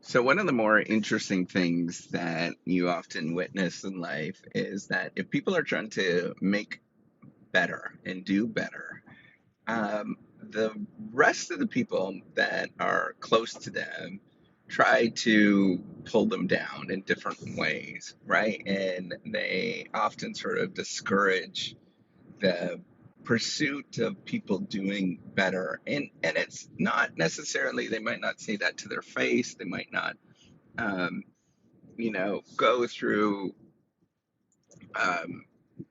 So, one of the more interesting things that you often witness in life is that if people are trying to make better and do better, the rest of the people that are close to them try to pull them down in different ways, right? And they often sort of discourage the pursuit of people doing better. And it's not necessarily, they might not say that to their face, they might not um, go through, um,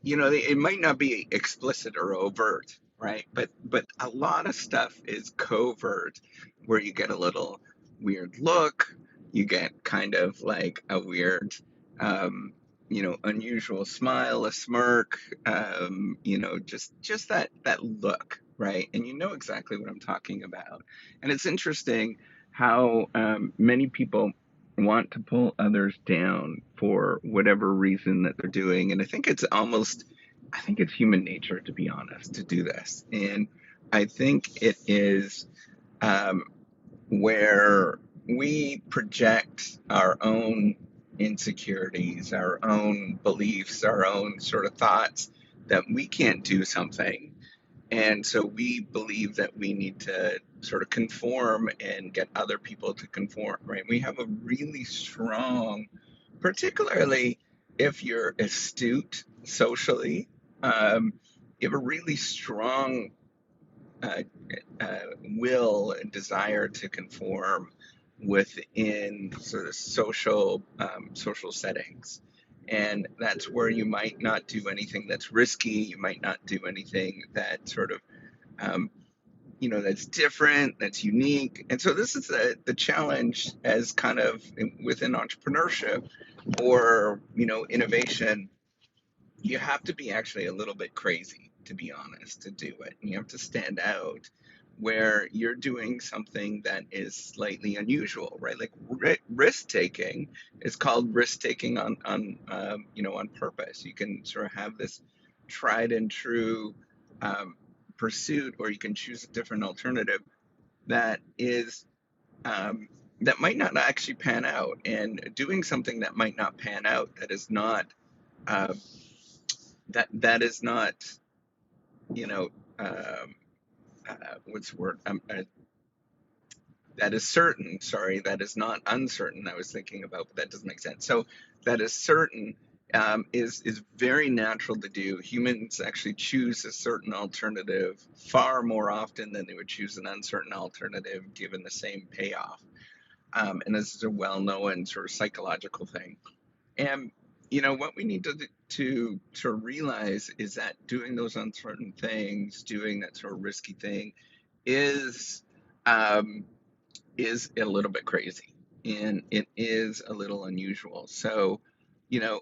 it might not be explicit or overt, right? But a lot of stuff is covert, where you get a little weird look, you get kind of like a weird, um, unusual smile, a smirk, just that look, right? And you know exactly what I'm talking about. And it's interesting how many people want to pull others down for whatever reason that they're doing. And I think it's human nature, to be honest, to do this. And I think it is um, where we project our own insecurities, our own beliefs, our own sort of thoughts that we can't do something, and so we believe that we need to sort of conform and get other people to conform, right? We have a really strong, particularly if you're astute socially, you have a really strong uh, will and desire to conform within sort of social settings. And that's where you might not do anything that's risky. You might not do anything that sort of um, that's different, that's unique. And so this is the challenge as kind of within entrepreneurship or, innovation. You have to be actually a little bit crazy, to be honest, to do it. And you have to stand out where you're doing something that is slightly unusual, right? Like risk taking is called risk taking on purpose. You can sort of have this tried and true um, pursuit, or you can choose a different alternative that is that might not actually pan out, and doing something that might not pan out, that is not uh, that is not, you know, um, what's the word? That is certain. Sorry, that is not uncertain. I was thinking about, but that doesn't make sense. So that is certain is very natural to do. Humans actually choose a certain alternative far more often than they would choose an uncertain alternative, given the same payoff. And this is a well-known sort of psychological thing. And what we need to sort of realize is that doing those uncertain things, doing that sort of risky thing, is um, is a little bit crazy, and it is a little unusual. So, you know,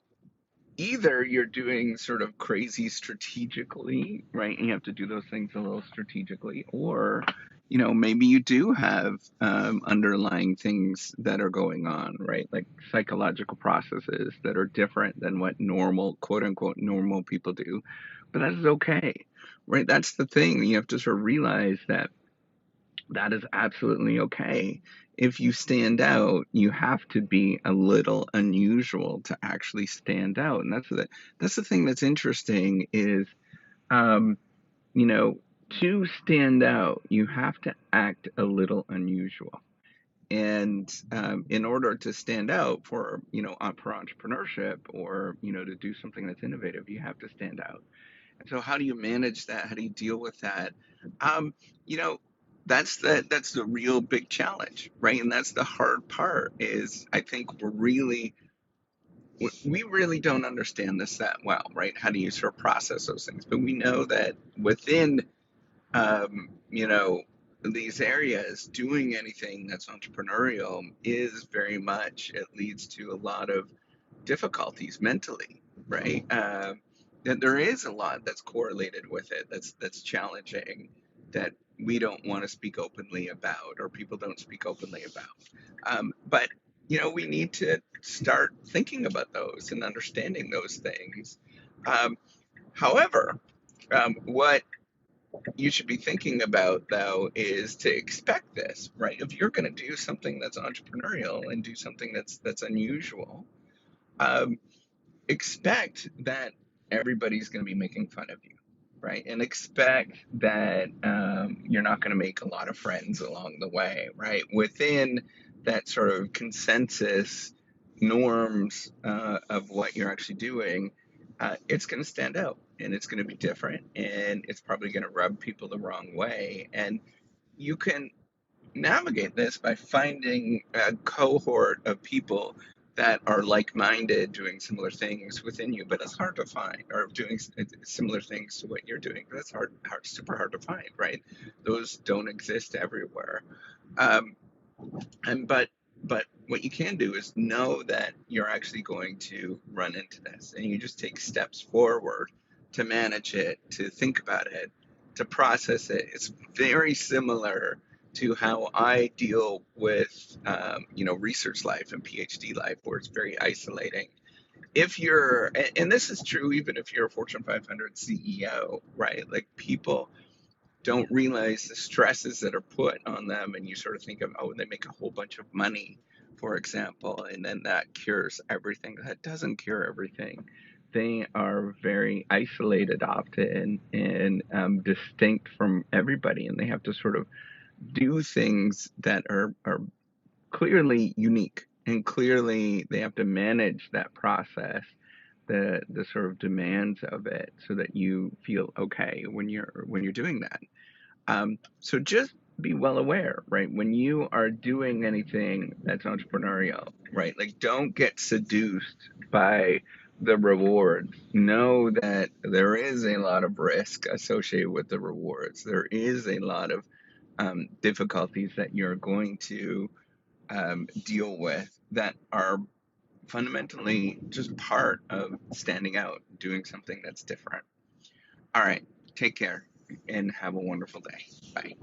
either you're doing sort of crazy strategically, right? And you have to do those things a little strategically, or maybe you do have underlying things that are going on, right? Like psychological processes that are different than what normal, quote unquote, normal people do. But that is okay, right? That's the thing. You have to sort of realize that that is absolutely okay. If you stand out, you have to be a little unusual to actually stand out. And that's the thing that's interesting is, um, you know, to stand out, you have to act a little unusual. And in order to stand out for entrepreneurship, or to do something that's innovative, you have to stand out. So how do you manage that? How do you deal with that? Um, you know, that's the real big challenge, right? And that's the hard part is I think we really don't understand this that well, right? How do you sort of process those things? But we know that within um, you know these areas, doing anything that's entrepreneurial is very much, it leads to a lot of difficulties mentally, right? And there is a lot that's correlated with it, that's challenging, that we don't want to speak openly about, or people don't speak openly about. But we need to start thinking about those and understanding those things. Um, However, what you should be thinking about, though, is to expect this, right? If you're going to do something that's entrepreneurial and do something that's unusual, um, expect that everybody's going to be making fun of you, right? And expect that you're not going to make a lot of friends along the way, right? Within that sort of consensus norms of what you're actually doing, it's going to stand out and it's going to be different and it's probably going to rub people the wrong way. And you can navigate this by finding a cohort of people that are like-minded doing similar things within you, but it's hard to find, or doing similar things to what you're doing. That's super hard to find, right? Those don't exist everywhere. um, and but what you can do is know that you're actually going to run into this, and you just take steps forward to manage it, to think about it, to process it. It's very similar to how I deal with, research life and PhD life, where it's very isolating. If you're, and this is true even if you're a Fortune 500 CEO, right? Like, people don't realize the stresses that are put on them, and you sort of think of, oh, they make a whole bunch of money, for example, and then that cures everything. That doesn't cure everything. They are very isolated often and distinct from everybody, and they have to sort of do things that are clearly unique, and clearly they have to manage that process, the sort of demands of it, so that you feel okay when you're doing that. So just be well aware, right? When you are doing anything that's entrepreneurial, right? Like, don't get seduced by the rewards. Know that there is a lot of risk associated with the rewards. There is a lot of difficulties that you're going to deal with that are fundamentally just part of standing out, doing something that's different. All right, take care and have a wonderful day. Bye.